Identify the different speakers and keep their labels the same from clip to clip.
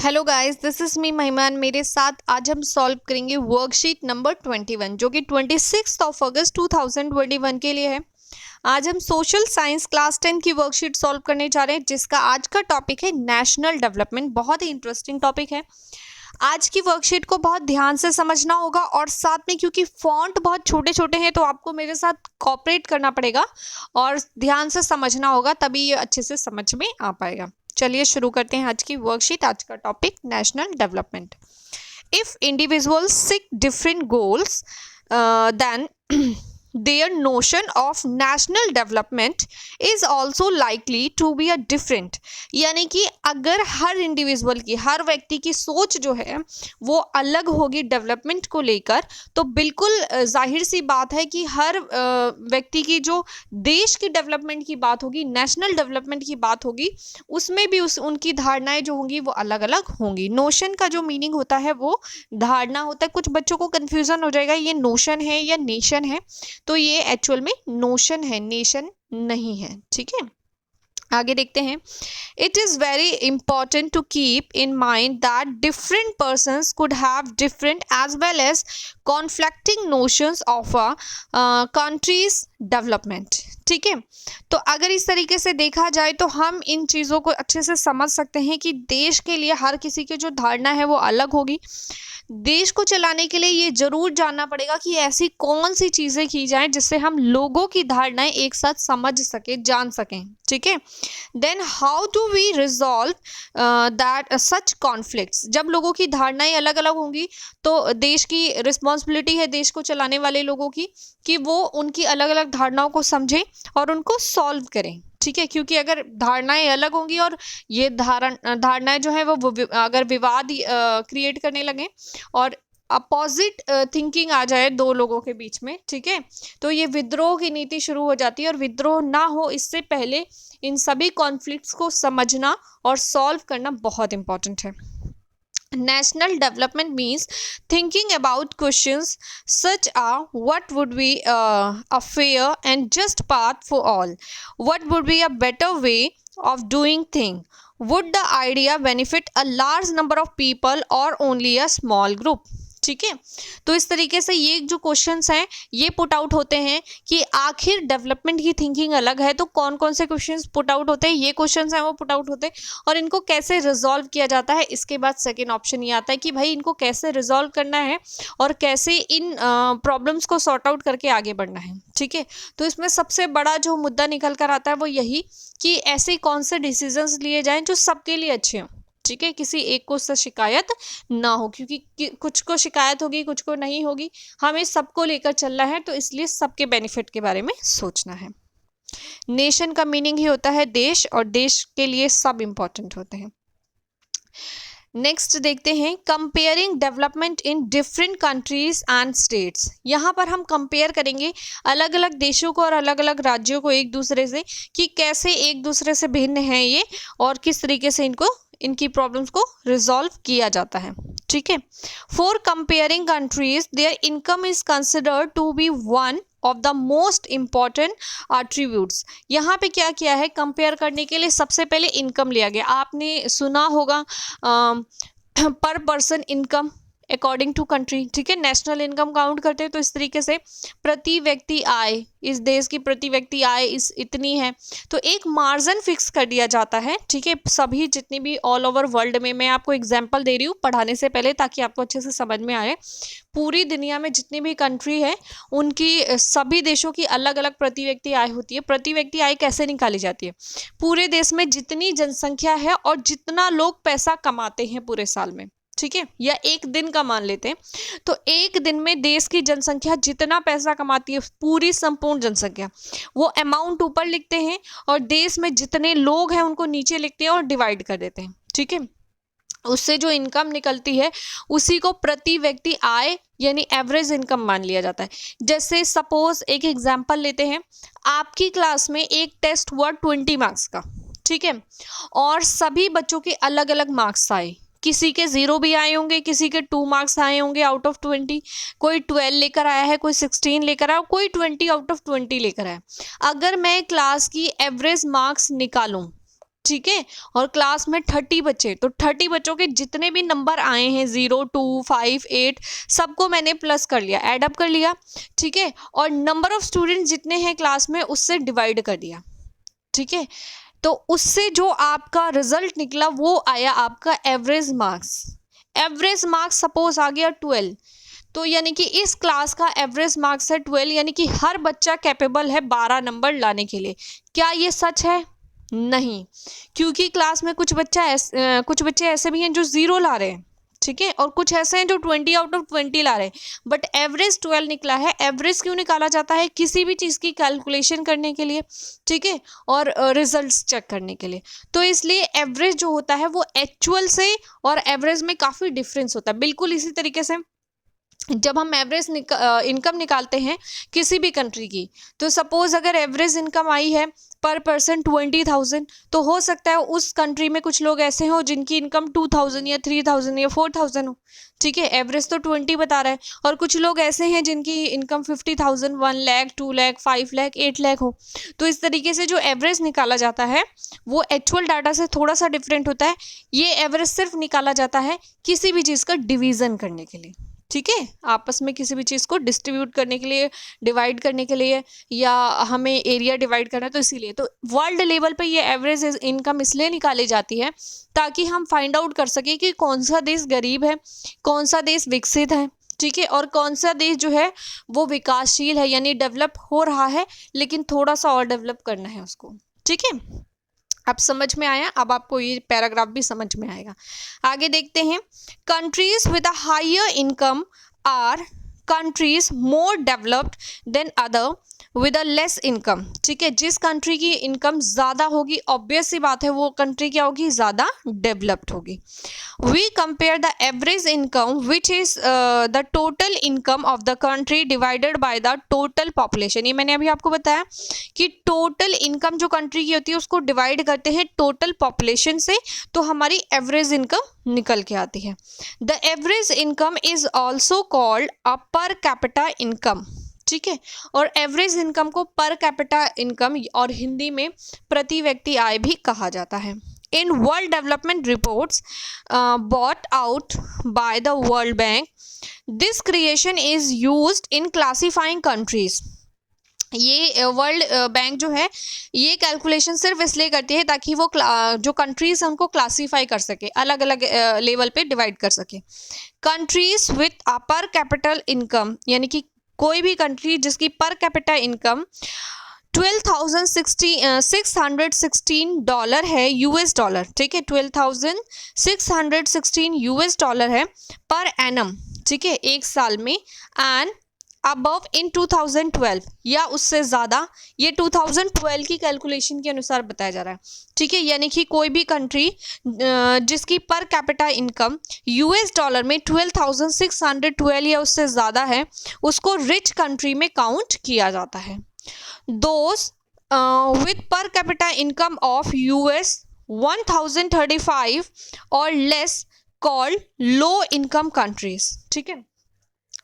Speaker 1: Hello guys, this is me महिमान। मेरे साथ आज हम सॉल्व करेंगे वर्कशीट नंबर 21 जो कि 26 अगस्त 2021 के लिए है। आज हम सोशल साइंस क्लास 10 की वर्कशीट सॉल्व करने जा रहे हैं, जिसका आज का टॉपिक है नेशनल डेवलपमेंट। बहुत ही इंटरेस्टिंग टॉपिक है। आज की वर्कशीट को बहुत ध्यान से समझना होगा और साथ में, क्योंकि फॉन्ट बहुत छोटे छोटे हैं, तो आपको मेरे साथ कोऑपरेट करना पड़ेगा और ध्यान से समझना होगा, तभी ये अच्छे से समझ में आ पाएगा। चलिए शुरू करते हैं आज की वर्कशीट। आज का topic national development. If individuals seek different goals then their notion of national development is also likely to be a different। यानी कि अगर हर इंडिविजुअल की, हर व्यक्ति की सोच जो है वो अलग होगी डेवलपमेंट को लेकर, तो बिल्कुल जाहिर सी बात है कि हर व्यक्ति की जो देश की डेवलपमेंट की बात होगी, नेशनल डेवलपमेंट की बात होगी, उसमें भी उनकी धारणाएं जो होंगी वो अलग अलग होंगी। नोशन का जो मीनिंग होता है वो धारणा होता है। कुछ बच्चों को कन्फ्यूजन हो जाएगा, ये नोशन है या नेशन है, तो ये एक्चुअल में नोशन है, नेशन नहीं है। ठीक है, आगे देखते हैं। It is very important to keep in mind that different persons could have different as well as conflicting notions of a country's development. ठीक है, तो अगर इस तरीके से देखा जाए तो हम इन चीज़ों को अच्छे से समझ सकते हैं कि देश के लिए हर किसी की जो धारणा है वो अलग होगी। देश को चलाने के लिए ये जरूर जानना पड़ेगा कि ऐसी कौन सी चीज़ें की जाएं जिससे हम लोगों की धारणाएं एक साथ समझ सके, जान सकें। ठीक है, then how to we resolve that such conflicts. जब लोगों की धारणाएं अलग अलग होंगी तो देश की रिस्पॉन्सिबिलिटी है, देश को चलाने वाले लोगों की, कि वो उनकी अलग अलग धारणाओं को समझें और उनको सॉल्व करें। ठीक है, क्योंकि अगर धारणाएं अलग होंगी और ये धारणाएं जो है वो अगर विवाद क्रिएट करने लगे और अपोजिट थिंकिंग आ जाए दो लोगों के बीच में, ठीक है, तो ये विद्रोह की नीति शुरू हो जाती है। और विद्रोह ना हो इससे पहले इन सभी कॉन्फ्लिक्ट्स को समझना और सॉल्व करना बहुत इंपॉर्टेंट है। National development means thinking about questions such as what would be a fair and just path for all, what would be a better way of doing things, would the idea benefit a large number of people or only a small group। ठीक है, तो इस तरीके से ये जो questions हैं ये पुट आउट होते हैं कि आखिर डेवलपमेंट की थिंकिंग अलग है, तो कौन कौन से क्वेश्चंस पुट आउट होते हैं, ये क्वेश्चंस हैं वो पुट आउट होते हैं और इनको कैसे रिजॉल्व किया जाता है। इसके बाद सेकेंड ऑप्शन ये आता है कि भाई इनको कैसे रिजॉल्व करना है और कैसे इन प्रॉब्लम्स को सॉर्ट आउट करके आगे बढ़ना है। ठीक है, तो इसमें सबसे बड़ा जो मुद्दा निकल कर आता है वो यही कि ऐसे कौन से डिसीजंस लिए जाएं जो सबके लिए अच्छे हों। ठीक है, किसी एक को उससे शिकायत ना हो, क्योंकि कुछ को शिकायत होगी, कुछ को नहीं होगी। हमें सबको लेकर चलना है, तो इसलिए सबके बेनिफिट के बारे में सोचना है। नेशन का मीनिंग ही होता है देश, और देश के लिए सब इंपॉर्टेंट होते हैं। नेक्स्ट देखते हैं, comparing development in different countries and states. यहाँ पर हम कंपेयर करेंगे अलग अलग देशों को और अलग अलग राज्यों को एक दूसरे से, कि कैसे एक दूसरे से भिन्न है ये और किस तरीके से इनकी प्रॉब्लम्स को रिजॉल्व किया जाता है। ठीक है, for comparing countries their income is considered to be one of the most important attributes. यहाँ पे क्या किया है, कंपेयर करने के लिए सबसे पहले इनकम लिया गया। आपने सुना होगा per person income according to country. ठीक है, नेशनल इनकम काउंट करते हैं तो इस तरीके से प्रति व्यक्ति आय, इस देश की प्रति व्यक्ति आय इतनी है, तो एक मार्जिन फिक्स कर दिया जाता है। ठीक है, सभी जितनी भी ऑल ओवर वर्ल्ड में, मैं आपको एग्जांपल दे रही हूँ पढ़ाने से पहले ताकि आपको अच्छे से समझ में आए। पूरी दुनिया में जितनी भी कंट्री है उनकी सभी देशों की अलग अलग प्रति व्यक्ति आय होती है। प्रति व्यक्ति आय कैसे निकाली जाती है, पूरे देश में जितनी जनसंख्या है और जितना लोग पैसा कमाते हैं पूरे साल में, ठीक है, या एक दिन का मान लेते हैं, तो एक दिन में देश की जनसंख्या जितना पैसा कमाती है, पूरी संपूर्ण जनसंख्या, वो अमाउंट ऊपर लिखते हैं और देश में जितने लोग हैं उनको नीचे लिखते हैं और डिवाइड कर देते हैं। ठीक है, उससे जो इनकम निकलती है उसी को प्रति व्यक्ति आय यानी एवरेज इनकम मान लिया जाता है। जैसे सपोज एक एग्जांपल लेते हैं, आपकी क्लास में एक टेस्ट हुआ 20 मार्क्स का, ठीक है, और सभी बच्चों के अलग अलग मार्क्स आए। किसी के 0 भी आए होंगे, किसी के 2 मार्क्स आए होंगे आउट ऑफ 20, कोई 12 लेकर आया है, कोई 16 लेकर आया, कोई 20 आउट ऑफ 20 लेकर आया। अगर मैं क्लास की एवरेज मार्क्स निकालूं ठीक है, और क्लास में 30 बच्चे, तो 30 बच्चों के जितने भी नंबर आए हैं 0, 2, 5, 8 सबको मैंने प्लस कर लिया, ऐड अप कर लिया, ठीक है, और नंबर ऑफ स्टूडेंट जितने हैं क्लास में उससे डिवाइड कर दिया, ठीक है, तो उससे जो आपका रिजल्ट निकला वो आया आपका average marks. Average marks suppose आ गया 12, तो यानी कि इस क्लास का एवरेज मार्क्स है 12, यानी कि हर बच्चा कैपेबल है 12 नंबर लाने के लिए। क्या ये सच है? नहीं, क्योंकि क्लास में कुछ कुछ बच्चे ऐसे भी हैं जो 0 ला रहे हैं, ठीक है, और कुछ ऐसे हैं जो 20 आउट ऑफ 20 ला रहे हैं, बट एवरेज 12 निकला है। एवरेज क्यों निकाला जाता है? किसी भी चीज़ की कैलकुलेशन करने के लिए, ठीक है, और रिजल्ट्स चेक करने के लिए। तो इसलिए एवरेज जो होता है वो एक्चुअल से और एवरेज में काफ़ी डिफरेंस होता है। बिल्कुल इसी तरीके से जब हम एवरेज इनकम निकालते हैं किसी भी कंट्री की, तो सपोज अगर एवरेज इनकम आई है पर पर्सन 20,000, तो हो सकता है उस कंट्री में कुछ लोग ऐसे हों जिनकी इनकम 2,000 या 3,000 या 4,000 हो, ठीक है, एवरेज तो 20 बता रहा है, और कुछ लोग ऐसे हैं जिनकी इनकम 50,000, 1 लाख, 2 लाख, 5 लाख, 8 लाख हो। तो इस तरीके से जो एवरेज निकाला जाता है वो एक्चुअल डाटा से थोड़ा सा डिफरेंट होता है। ये एवरेज सिर्फ निकाला जाता है किसी भी चीज़ का डिवीज़न करने के लिए, ठीक है, आपस में किसी भी चीज़ को डिस्ट्रीब्यूट करने के लिए, डिवाइड करने के लिए, या हमें एरिया डिवाइड करना है, तो इसीलिए तो वर्ल्ड लेवल पे ये एवरेज इनकम इसलिए निकाली जाती है ताकि हम फाइंड आउट कर सकें कि कौन सा देश गरीब है, कौन सा देश विकसित है, ठीक है, और कौन सा देश जो है वो विकासशील है, यानी डेवलप हो रहा है लेकिन थोड़ा सा और डेवलप करना है उसको, ठीक है। अब समझ में आया? अब आपको ये पैराग्राफ भी समझ में आएगा। आगे देखते हैं, countries with a higher income are countries more developed than other with a less income, ठीक है, जिस कंट्री की इनकम ज़्यादा होगी ऑब्वियस सी बात है वो कंट्री क्या होगी, ज़्यादा डेवलप्ड होगी। We compare the average income which is the total income of the country divided by the total population. ये मैंने अभी आपको बताया कि टोटल इनकम जो कंट्री की होती है उसको डिवाइड करते हैं टोटल पॉपुलेशन से, तो हमारी एवरेज इनकम निकल के आती है। The average income is also called a पर कैपिटा इनकम, ठीक है, और एवरेज इनकम को पर कैपिटा इनकम और हिंदी में प्रति व्यक्ति आय भी कहा जाता है। In world development reports bought out by the world bank, this creation is used in classifying countries. ये वर्ल्ड बैंक जो है ये कैलकुलेशन सिर्फ इसलिए करती है ताकि वो जो कंट्रीज हैं उनको क्लासीफाई कर सके, अलग अलग लेवल पे डिवाइड कर सके। कंट्रीज विथ अ पर कैपिटल इनकम, यानी कि कोई भी कंट्री जिसकी पर कैपिटा इनकम $12,616 है, यूएस डॉलर, ठीक है, $12,616 है पर एनम, ठीक है, एक साल में, एंड अबव इन 2012 या उससे ज़्यादा, ये 2012 की कैलकुलेशन के अनुसार बताया जा रहा है, ठीक है, यानी कि कोई भी कंट्री जिसकी पर कैपिटा इनकम यूएस डॉलर में 12,612 या उससे ज़्यादा है उसको रिच कंट्री में काउंट किया जाता है। दोज विथ पर कैपिटा इनकम ऑफ यूएस 1,035 और less called low income countries, ठीक है,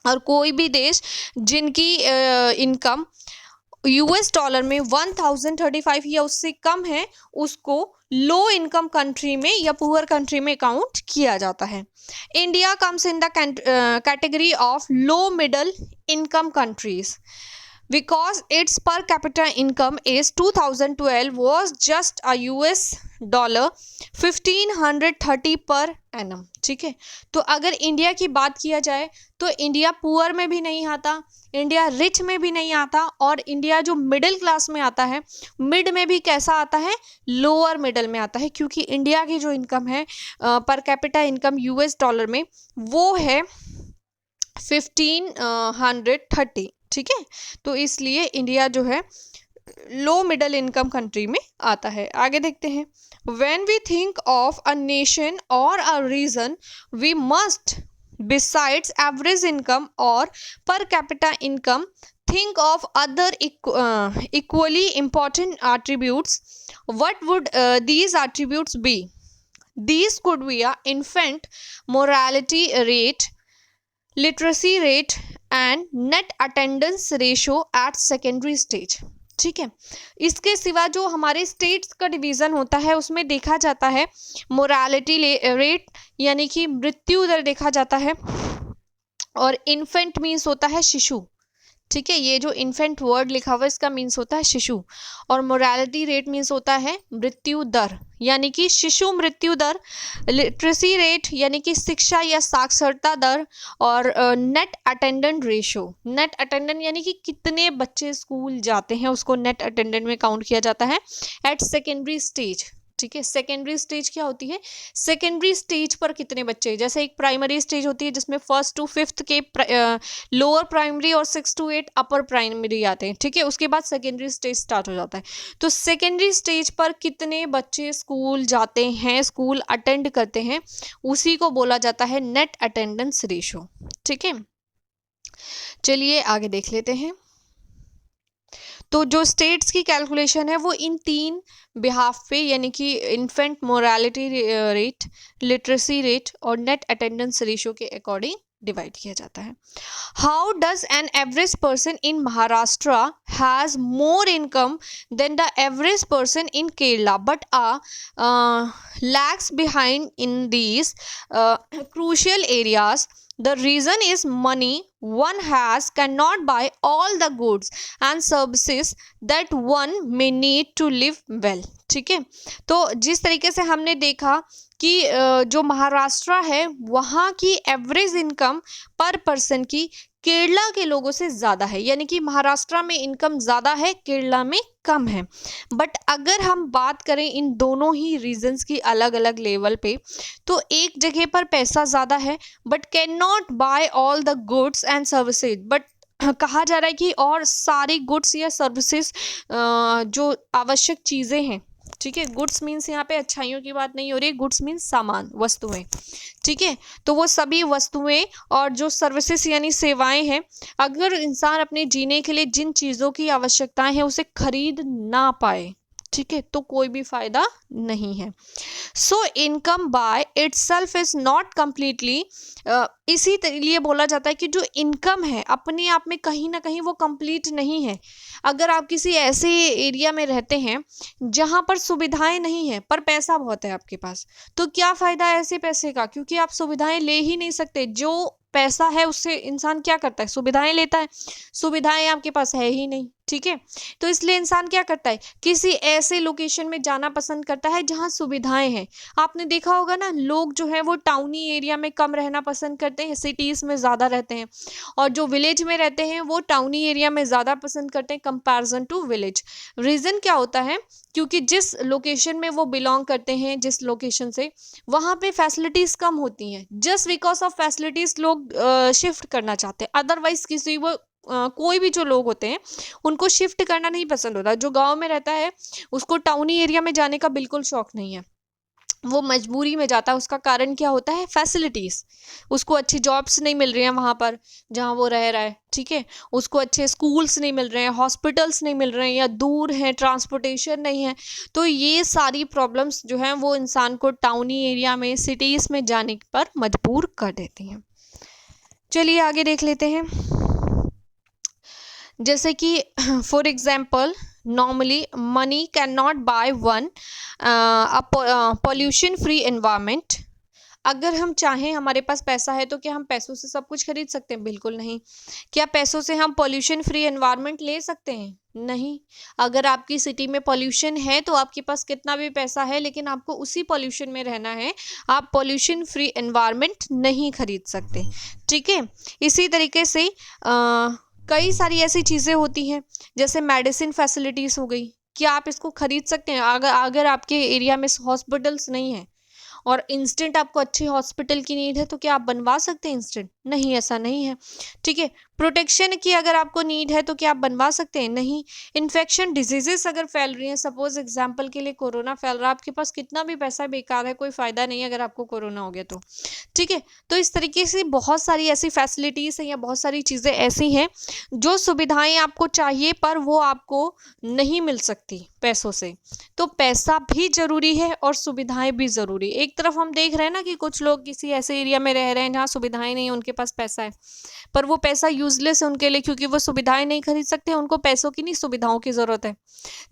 Speaker 1: और कोई भी देश जिनकी इनकम यूएस डॉलर में 1,035 या उससे कम है उसको लो इनकम कंट्री में या पुअर कंट्री में काउंट किया जाता है। India comes in the category of low middle income countries because its per capita income is 2012 was just a US dollar 1,530 per annum, ठीक है। तो अगर इंडिया की बात किया जाए तो इंडिया पुअर में भी नहीं आता, इंडिया रिच में भी नहीं आता, और इंडिया जो मिडिल क्लास में आता है, मिड में भी कैसा आता है, लोअर मिडल में आता है, क्योंकि इंडिया की जो इनकम है पर कैपिटा इनकम यूएस डॉलर में वो है 1,530, ठीक है, तो इसलिए इंडिया जो है लो मिडल इनकम कंट्री में आता है। आगे देखते हैं, when we think of a nation और a region we must besides average income और per capita income think of other equally important attributes. What would these attributes be? These could be a infant mortality rate, literacy rate and net attendance ratio at secondary stage, ठीक है। इसके सिवा जो हमारे states का division होता है उसमें देखा जाता है मोरालिटी रेट यानी कि मृत्यु दर देखा जाता है, और इन्फेंट मीन्स होता है शिशु। ठीक है, ये जो इन्फेंट वर्ड लिखा हुआ है इसका मीन्स होता है शिशु, और मोरालिटी रेट मीन्स होता है मृत्यु दर यानी कि शिशु मृत्यु दर, लिटरेसी रेट यानी कि शिक्षा या साक्षरता दर, और net attendant ratio. Net attendant यानी कि कितने बच्चे स्कूल जाते हैं उसको नेट अटेंडेंट में काउंट किया जाता है एट सेकेंडरी स्टेज। ठीक है, सेकेंडरी स्टेज क्या होती है, सेकेंडरी स्टेज पर कितने बच्चे, जैसे एक प्राइमरी स्टेज होती है जिसमें 1st to 5th के लोअर प्राइमरी और 6 to 8 अपर प्राइमरी आते हैं। ठीक है, उसके बाद सेकेंडरी स्टेज स्टार्ट हो जाता है। तो सेकेंडरी स्टेज पर कितने बच्चे स्कूल जाते हैं, स्कूल अटेंड करते हैं, उसी को बोला जाता है नेट अटेंडेंस रेशो। ठीक है, चलिए आगे देख लेते हैं। तो जो स्टेट्स की कैलकुलेशन है वो इन 3 बिहाफ पे यानी कि infant morality rate, literacy rate और नेट अटेंडेंस रेशियो के अकॉर्डिंग डिवाइड किया जाता है। How does an average person in Maharashtra has more income than the average person in Kerala but lags behind in these crucial areas? The reason is money one has cannot buy all the goods and services that one may need to live well। ठीक है, तो जिस तरीके से हमने देखा कि जो महाराष्ट्र है वहाँ की एवरेज इनकम पर पर्सन की केरला के लोगों से ज़्यादा है, यानी कि महाराष्ट्र में इनकम ज़्यादा है, केरला में कम है। बट अगर हम बात करें इन दोनों ही रीजन्स की अलग अलग लेवल पे, तो एक जगह पर पैसा ज़्यादा है but can not buy all the goods and services, but कहा जा रहा है कि और सारी गुड्स या सर्विसेज जो आवश्यक चीज़ें हैं, ठीक है, गुड्स मीन्स यहाँ पे अच्छाइयों की बात नहीं हो रही, गुड्स मीन्स सामान, वस्तुएं। ठीक है, तो वो सभी वस्तुएं और जो सर्विसेज यानी सेवाएं हैं, अगर इंसान अपने जीने के लिए जिन चीज़ों की आवश्यकताएं हैं उसे खरीद ना पाए, ठीक है, तो कोई भी फायदा नहीं है। So income by itself is not completely, इसीलिए बोला जाता है कि जो इनकम है अपने आप में कहीं ना कहीं वो कंप्लीट नहीं है। अगर आप किसी ऐसे एरिया में रहते हैं जहाँ पर सुविधाएं नहीं है पर पैसा बहुत है आपके पास, तो क्या फ़ायदा है ऐसे पैसे का, क्योंकि आप सुविधाएं ले ही नहीं सकते। जो पैसा है उससे इंसान क्या करता है, सुविधाएं लेता है, सुविधाएं आपके पास है ही नहीं। ठीक है, तो इसलिए इंसान क्या करता है, किसी ऐसे लोकेशन में जाना पसंद करता है जहाँ सुविधाएं हैं। आपने देखा होगा ना, लोग जो है वो टाउनी एरिया में कम रहना पसंद करते हैं, सिटीज़ में ज़्यादा रहते हैं, और जो विलेज में रहते हैं वो टाउनी एरिया में ज़्यादा पसंद करते हैं कंपैरिजन टू विलेज। रीज़न क्या होता है, क्योंकि जिस लोकेशन में वो बिलोंग करते हैं, जिस लोकेशन से, वहाँ पे फैसिलिटीज़ कम होती हैं। जस्ट बिकॉज ऑफ फैसिलिटीज़ लोग शिफ्ट करना चाहते हैं, अदरवाइज किसी वो कोई भी जो लोग होते हैं उनको शिफ्ट करना नहीं पसंद होता। जो गांव में रहता है उसको टाउनी एरिया में जाने का बिल्कुल शौक नहीं है, वो मजबूरी में जाता है। उसका कारण क्या होता है, फैसिलिटीज़, उसको अच्छी जॉब्स नहीं मिल रही हैं वहाँ पर जहाँ वो रह रहा है। ठीक है, उसको अच्छे स्कूल्स नहीं मिल रहे हैं, हॉस्पिटल्स नहीं मिल रहे हैं, या दूर हैं, ट्रांसपोर्टेशन नहीं है। तो ये सारी प्रॉब्लम्स जो हैं वो इंसान को टाउनी एरिया में, सिटीज़ में जाने पर मजबूर कर देती हैं। चलिए आगे देख लेते हैं। जैसे कि for example, normally money can not by one pollution free environment. अगर हम चाहें, हमारे पास पैसा है, तो क्या हम पैसों से सब कुछ खरीद सकते हैं? बिल्कुल नहीं। क्या पैसों से हम पॉल्यूशन फ्री एनवायरनमेंट ले सकते हैं? नहीं। अगर आपकी सिटी में पॉल्यूशन है तो आपके पास कितना भी पैसा है लेकिन आपको उसी पॉल्यूशन में रहना है, आप पॉल्यूशन फ्री एनवायरनमेंट नहीं खरीद सकते। ठीक है, इसी तरीके से कई सारी ऐसी चीज़ें होती हैं, जैसे मेडिसिन फैसिलिटीज़ हो गई, क्या आप इसको खरीद सकते हैं? अगर आपके एरिया में हॉस्पिटल्स नहीं है और इंस्टेंट आपको अच्छे हॉस्पिटल की नीड है, तो क्या आप बनवा सकते हैं इंस्टेंट? नहीं, ऐसा नहीं है। ठीक है, प्रोटेक्शन की अगर आपको नीड है तो क्या आप बनवा सकते हैं? नहीं। इन्फेक्शन डिजीजेस अगर फैल रही हैं, सपोज एग्जांपल के लिए कोरोना फैल रहा है, आपके पास कितना भी पैसा बेकार है, कोई फ़ायदा नहीं अगर आपको कोरोना हो गया तो। ठीक है, तो इस तरीके से बहुत सारी ऐसी फैसिलिटीज़ हैं या बहुत सारी चीज़ें ऐसी हैं जो सुविधाएं आपको चाहिए पर वो आपको नहीं मिल सकती पैसों से। तो पैसा भी ज़रूरी है और सुविधाएं भी ज़रूरी। एक तरफ हम देख रहे हैं ना कि कुछ लोग किसी ऐसे एरिया में रह रहे हैं जहाँ सुविधाएं नहीं है, उनके पास पैसा है, पर वो पैसा यूजलेस है उनके लिए, क्योंकि वो सुविधाएं नहीं खरीद सकते, उनको पैसों की नहीं सुविधाओं की ज़रूरत है।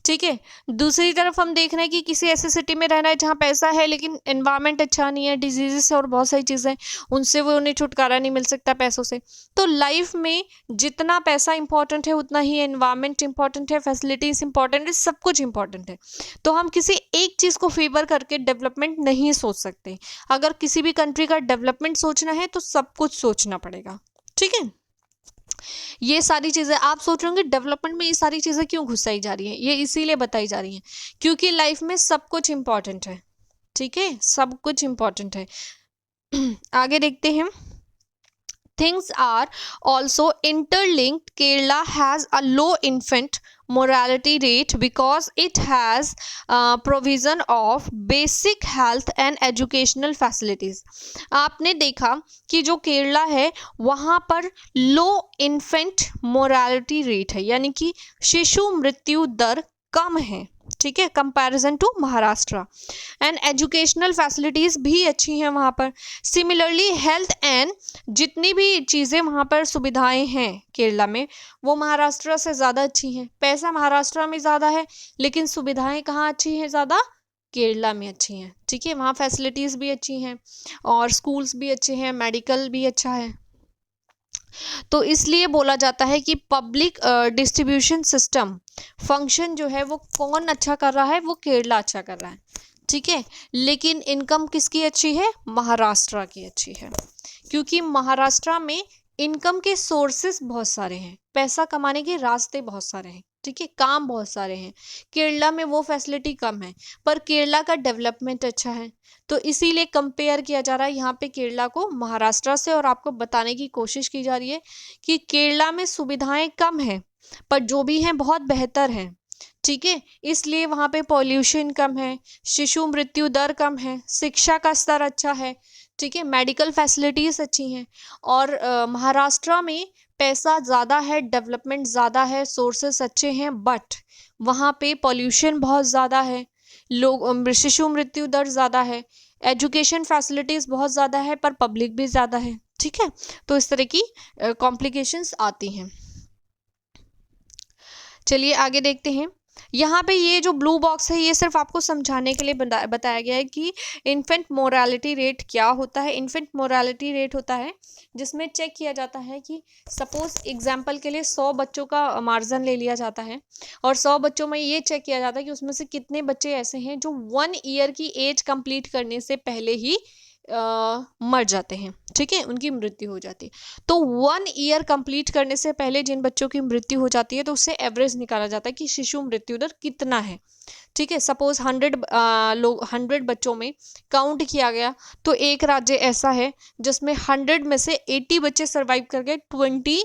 Speaker 1: ठीक है, दूसरी तरफ हम देख रहे हैं कि किसी ऐसे सिटी में रहना है जहाँ पैसा है लेकिन एनवायरनमेंट अच्छा नहीं है, डिजीजेस और बहुत सारी चीज़ें, उनसे वो उन्हें छुटकारा नहीं मिल सकता पैसों से। तो लाइफ में जितना पैसा इंपॉर्टेंट है उतना ही एनवायरनमेंट इंपॉर्टेंट है, फैसिलिटीज़ इंपॉर्टेंट है, सब कुछ इंपॉर्टेंट है। तो हम किसी एक चीज़ को फेवर करके डेवलपमेंट नहीं सोच सकते। अगर किसी भी कंट्री का डेवलपमेंट सोचना है तो सब कुछ सोचना पड़ेगा। ठीक है, ये सारी चीज़ें आप सोच रहे होंगे डेवलपमेंट में ये सारी चीज़ें क्यों घुसाई जा रही हैं, ये इसीलिए बताई जा रही हैं क्योंकि लाइफ में सब कुछ इंपॉर्टेंट है। ठीक है, सब कुछ इंपॉर्टेंट है। आगे देखते हैं। Things are also interlinked. Kerala has a low infant mortality rate because it has provision of basic health and educational facilities. आपने देखा कि जो केरला है वहाँ पर लो इन्फेंट मोरालिटी रेट है, यानी कि शिशु मृत्यु दर कम है। ठीक है, comparison to Maharashtra. And educational facilities भी अच्छी हैं वहाँ पर। सिमिलरली हेल्थ एंड जितनी भी चीज़ें वहाँ पर सुविधाएं हैं केरला में वो महाराष्ट्र से ज़्यादा अच्छी हैं। पैसा महाराष्ट्र में ज़्यादा है लेकिन सुविधाएं कहाँ अच्छी हैं ज़्यादा, केरला में अच्छी हैं। ठीक है, वहाँ फैसिलिटीज़ भी अच्छी हैं और स्कूल्स भी अच्छे हैं, मेडिकल भी अच्छा है। तो इसलिए बोला जाता है कि पब्लिक डिस्ट्रीब्यूशन सिस्टम फंक्शन जो है वो कौन अच्छा कर रहा है, वो केरला अच्छा कर रहा है। ठीक है, लेकिन इनकम किसकी अच्छी है, महाराष्ट्र की अच्छी है, क्योंकि महाराष्ट्र में इनकम के सोर्सेस बहुत सारे हैं, पैसा कमाने के रास्ते बहुत सारे हैं। ठीक है, काम बहुत सारे हैं। केरला में वो फैसिलिटी कम है पर केरला का डेवलपमेंट अच्छा है, तो इसीलिए कंपेयर किया जा रहा है यहाँ पे केरला को महाराष्ट्र से। और आपको बताने की कोशिश की जा रही है कि केरला में सुविधाएं कम हैं पर जो भी हैं बहुत बेहतर हैं। ठीक है, इसलिए वहाँ पे पॉल्यूशन कम है, शिशु मृत्यु दर कम है, शिक्षा का स्तर अच्छा है। ठीक है, मेडिकल फैसिलिटीज़ अच्छी हैं और महाराष्ट्र में पैसा ज़्यादा है, डेवलपमेंट ज़्यादा है, सोर्सेस अच्छे हैं, बट वहाँ पे पॉल्यूशन बहुत ज़्यादा है, लोग शिशु मृत्यु दर ज़्यादा है, एजुकेशन फैसिलिटीज़ बहुत ज़्यादा है पर पब्लिक भी ज़्यादा है। ठीक है, तो इस तरह की कॉम्प्लिकेशंस आती हैं। चलिए आगे देखते हैं। यहाँ पे ये जो ब्लू बॉक्स है ये सिर्फ आपको समझाने के लिए बताया गया है कि इन्फेंट मोरालिटी रेट क्या होता है। इन्फेंट मोरालिटी रेट होता है जिसमें चेक किया जाता है कि सपोज एग्जाम्पल के लिए 100 बच्चों का मार्जिन ले लिया जाता है और 100 बच्चों में ये चेक किया जाता है कि उसमें से कितने बच्चे ऐसे हैं जो 1 ईयर की एज कंप्लीट करने से पहले ही मर जाते हैं। ठीक है, उनकी मृत्यु हो जाती है। तो 1 ईयर कंप्लीट करने से पहले जिन बच्चों की मृत्यु हो जाती है तो उससे एवरेज निकाला जाता है कि शिशु मृत्यु दर कितना है। ठीक है, सपोज 100 बच्चों में काउंट किया गया तो एक राज्य ऐसा है जिसमें 100 में से 80 बच्चे सर्वाइव कर गए, 20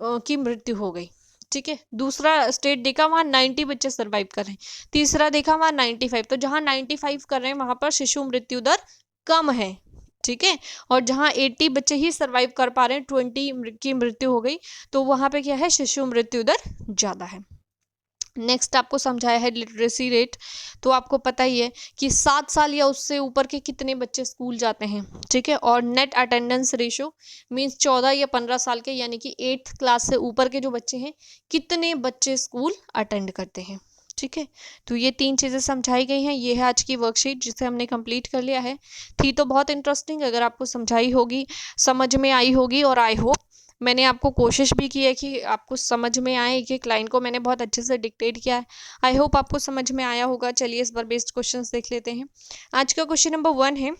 Speaker 1: की मृत्यु हो गई। ठीक है, दूसरा स्टेट देखा वहाँ 90 बच्चे सर्वाइव कर रहे हैं, तीसरा देखा वहाँ 95। तो जहाँ 95 कर रहे हैं वहाँ पर शिशु मृत्यु दर कम है। ठीक है, और जहाँ 80 बच्चे ही सर्वाइव कर पा रहे हैं, 20 की मृत्यु हो गई, तो वहाँ पे क्या है, शिशु मृत्यु दर ज़्यादा है। नेक्स्ट आपको समझाया है लिटरेसी रेट। तो आपको पता ही है कि 7 साल या उससे ऊपर के कितने बच्चे स्कूल जाते हैं। ठीक है, और नेट अटेंडेंस रेशो मीन्स 14 या 15 साल के यानी कि 8th क्लास से ऊपर के जो बच्चे हैं कितने बच्चे स्कूल अटेंड करते हैं। ठीक है, तो ये 3 चीज़ें समझाई गई हैं। ये है आज की वर्कशीट जिसे हमने कंप्लीट कर लिया है। थी तो बहुत इंटरेस्टिंग, अगर आपको समझाई होगी, समझ में आई होगी, और आई होप मैंने आपको कोशिश भी की है कि आपको समझ में आए। एक एक लाइन को मैंने बहुत अच्छे से डिक्टेट किया है। आई होप आपको समझ में आया होगा। चलिए इस बार बेस्ड क्वेश्चंस देख लेते हैं। आज का क्वेश्चन नंबर 1 है,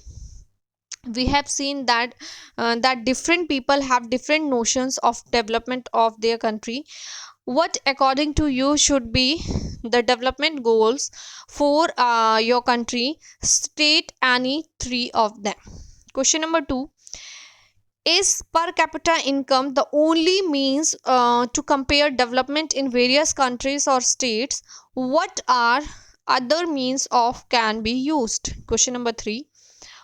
Speaker 1: we have seen that different people have different notions of development of their country. What according to you should be the development goals for your country? State any 3 of them. Question number 2, is per capita income the only means to compare development in various countries or states? What are other means of can be used? Question number 3,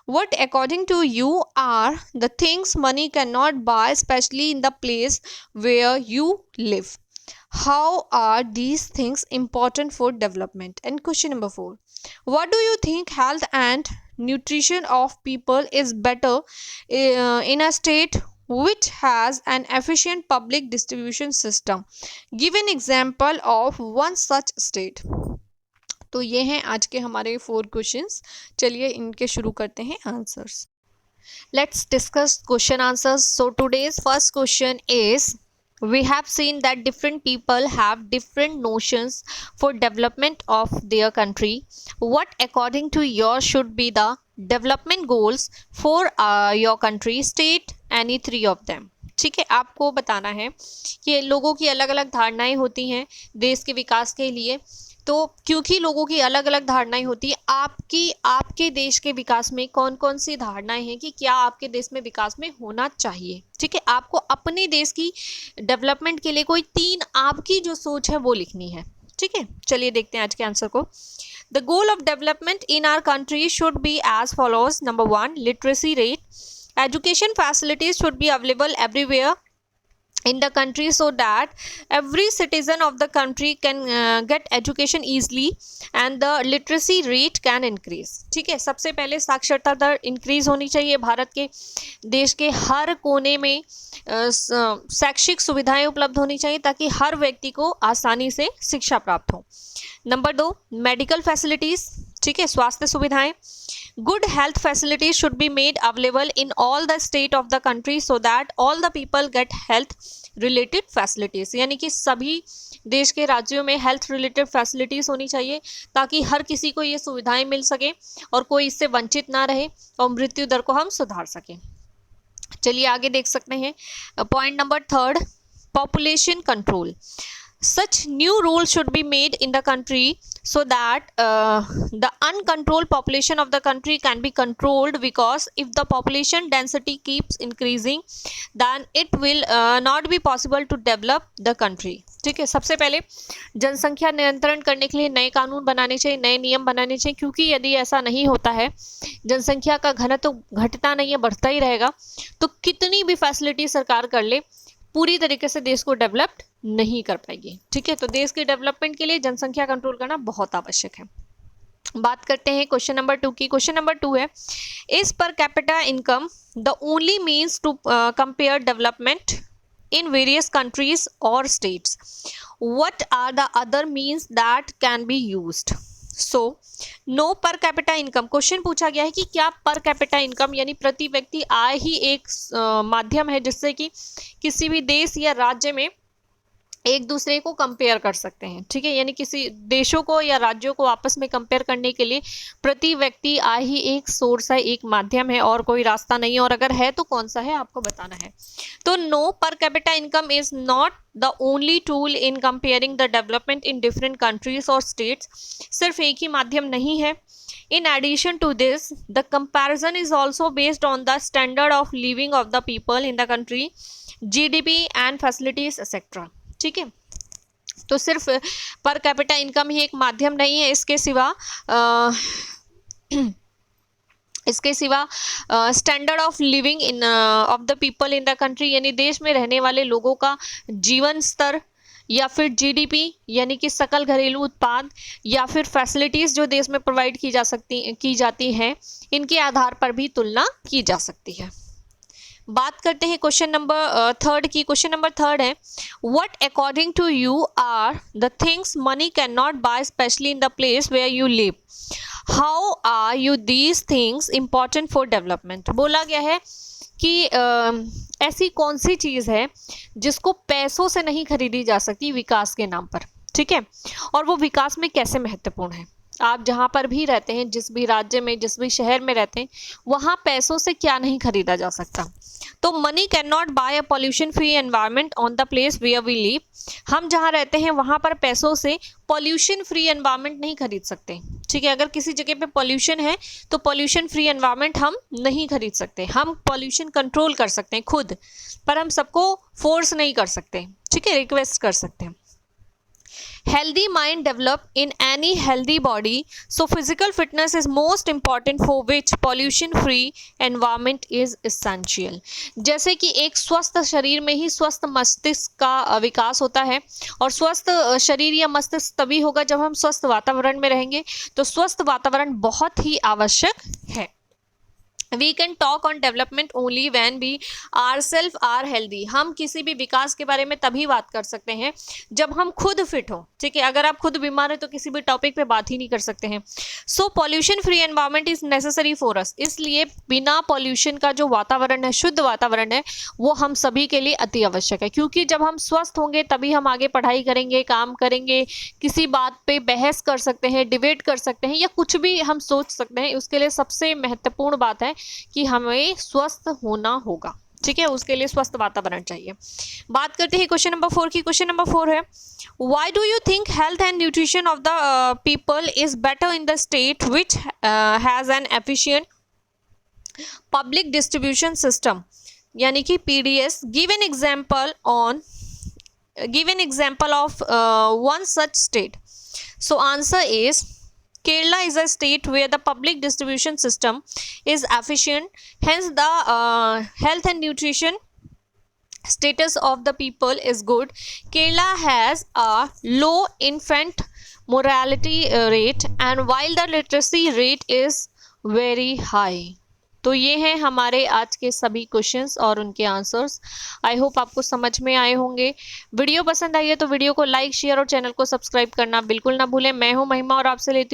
Speaker 1: what according to you are the things money cannot buy, especially in the place where you live? How are these things important for development? And question number 4, what do you think health and nutrition of people is better in a state which has an efficient public distribution system. Give an example of one such state. तो ये हैं आज के हमारे 4 questions. चलिए इनके शुरू करते हैं answers. Let's discuss question answers. So today's first question is, we have seen that different people have different notions for development of their country. What according to yours should be the development goals for your country? State any 3 of them. ठीक है, आपको बताना है कि लोगों की अलग अलग धारणाएं होती हैं देश के विकास के लिए. तो क्योंकि लोगों की अलग अलग धारणाएं होती है, आपके देश के विकास में कौन कौन सी धारणाएं हैं कि क्या आपके देश में विकास में होना चाहिए. ठीक है, आपको अपने देश की डेवलपमेंट के लिए कोई 3 आपकी जो सोच है वो लिखनी है. ठीक है, चलिए देखते हैं आज के आंसर को. The goal of development in our country should be as follows. Number 1, literacy rate. Education facilities should be available everywhere in the country so that every citizen of the country can get education easily and the literacy rate can increase. ठीक है, सबसे पहले साक्षरता दर increase होनी चाहिए. भारत के देश के हर कोने में शैक्षिक सुविधाएं उपलब्ध होनी चाहिए ताकि हर व्यक्ति को आसानी से शिक्षा प्राप्त हो. Number 2, medical facilities. ठीक है, स्वास्थ्य सुविधाएं. Good health facilities should be made available in all the state of the country so that all the people get health related facilities. यानी कि सभी देश के राज्यों में हेल्थ रिलेटेड फैसिलिटीज़ होनी चाहिए ताकि हर किसी को ये सुविधाएं मिल सके और कोई इससे वंचित ना रहे और मृत्यु दर को हम सुधार सकें. चलिए आगे देख सकते हैं. Point number 3, population control. Such new rules should be made in the country so that the uncontrolled population of the country can be controlled, because if the population density keeps increasing then it will not be possible to develop the country. ठीक है, सबसे पहले जनसंख्या नियंत्रण करने के लिए नए कानून बनाने चाहिए, नए नियम बनाने चाहिए, क्योंकि यदि ऐसा नहीं होता है, जनसंख्या का घनत्व तो घटता नहीं है, बढ़ता ही रहेगा, तो कितनी भी फैसिलिटी सरकार कर ले पूरी तरीके से देश को डेवलप्ड नहीं कर पाएगी. ठीक है, तो देश के डेवलपमेंट के लिए जनसंख्या कंट्रोल करना बहुत आवश्यक है. बात करते हैं क्वेश्चन नंबर 2 की. क्वेश्चन नंबर 2 है, is per capita income the only means to compare development in various countries और states? What are the other means that can be used? So no per capita income. Question पूछा गया है कि क्या पर capita income यानी प्रति व्यक्ति आय ही एक माध्यम है जिससे कि किसी भी देश या राज्य में एक दूसरे को कंपेयर कर सकते हैं. ठीक है, यानी किसी देशों को या राज्यों को आपस में कंपेयर करने के लिए प्रति व्यक्ति आय ही एक सोर्स है, एक माध्यम है और कोई रास्ता नहीं है, और अगर है तो कौन सा है आपको बताना है. तो no per capita income is not the only tool in comparing the development in different countries और स्टेट्स. सिर्फ एक ही माध्यम नहीं है. In addition to this, the comparison is also based on the standard of living of the people in the country, GDP and facilities etc. ठीक है, तो सिर्फ पर कैपिटा इनकम ही एक माध्यम नहीं है, इसके सिवा standard of living in of the people in the country यानी देश में रहने वाले लोगों का जीवन स्तर, या फिर जीडीपी यानी कि सकल घरेलू उत्पाद, या फिर फैसिलिटीज़ जो देश में प्रोवाइड की जाती हैं, इनके आधार पर भी तुलना की जा सकती है. बात करते हैं क्वेश्चन नंबर 3 की. क्वेश्चन नंबर 3 है, what according to you are the things money can not buy specially in the place where you live? How are you these things important for development? बोला गया है कि ऐसी कौन सी चीज़ है जिसको पैसों से नहीं खरीदी जा सकती विकास के नाम पर. ठीक है, और वो विकास में कैसे महत्वपूर्ण है. आप जहाँ पर भी रहते हैं, जिस भी राज्य में, जिस भी शहर में रहते हैं, वहाँ पैसों से क्या नहीं खरीदा जा सकता. तो money can not buy a pollution free environment on the place where we live. हम जहाँ रहते हैं वहाँ पर पैसों से पॉल्यूशन फ्री एनवायरनमेंट नहीं खरीद सकते. ठीक है, अगर किसी जगह पे पॉल्यूशन है तो पॉल्यूशन फ्री एनवायरनमेंट हम नहीं खरीद सकते. हम पॉल्यूशन कंट्रोल कर सकते हैं खुद, पर हम सबको फोर्स नहीं कर सकते. ठीक है, रिक्वेस्ट कर सकते हैं. Healthy mind develop in any healthy body, so physical fitness is most important, for which pollution free environment is essential. जैसे कि एक स्वस्थ शरीर में ही स्वस्थ मस्तिष्क का विकास होता है, और स्वस्थ शरीर या मस्तिष्क तभी होगा जब हम स्वस्थ वातावरण में रहेंगे. तो स्वस्थ वातावरण बहुत ही आवश्यक है. We can talk on development only when we are self are healthy. हम किसी भी विकास के बारे में तभी बात कर सकते हैं जब हम खुद फिट हों, ठीक है। अगर आप खुद बीमार हैं तो किसी भी टॉपिक पे बात ही नहीं कर सकते हैं। So pollution free environment is necessary for us. इसलिए बिना पॉल्यूशन का जो वातावरण है, शुद्ध वातावरण है, वो हम सभी के लिए अति आवश्यक है। क्योंकि जब हम स्वस्थ होंगे तभी हम आगे पढ़ाई करेंगे, काम करेंगे, किसी बात पे बहस कर सकते हैं, डिबेट कर सकते हैं, या कुछ भी हम सोच सकते हैं। उसके लिए सबसे महत्वपूर्ण बात है कि हमें स्वस्थ होना होगा, ठीक है। उसके लिए स्वस्थ वातावरण चाहिए। बात करते हैं क्वेश्चन नंबर 4 की। क्वेश्चन नंबर 4 है, why do you think health and nutrition of the people is better in the state which has an efficient public distribution system, यानी कि PDS. Give an example of one such state. So answer is Kerala is a state where the public distribution system is efficient, hence the health and nutrition status of the people is good. Kerala has a low infant mortality rate and while the literacy rate is very high. तो ये हैं हमारे आज के सभी questions और उनके answers. I hope आपको समझ में आए होंगे। वीडियो पसंद आई है तो वीडियो को लाइक, शेयर और चैनल को सब्सक्राइब करना बिल्कुल ना भूलें। मैं हूं महिमा और आपसे लेती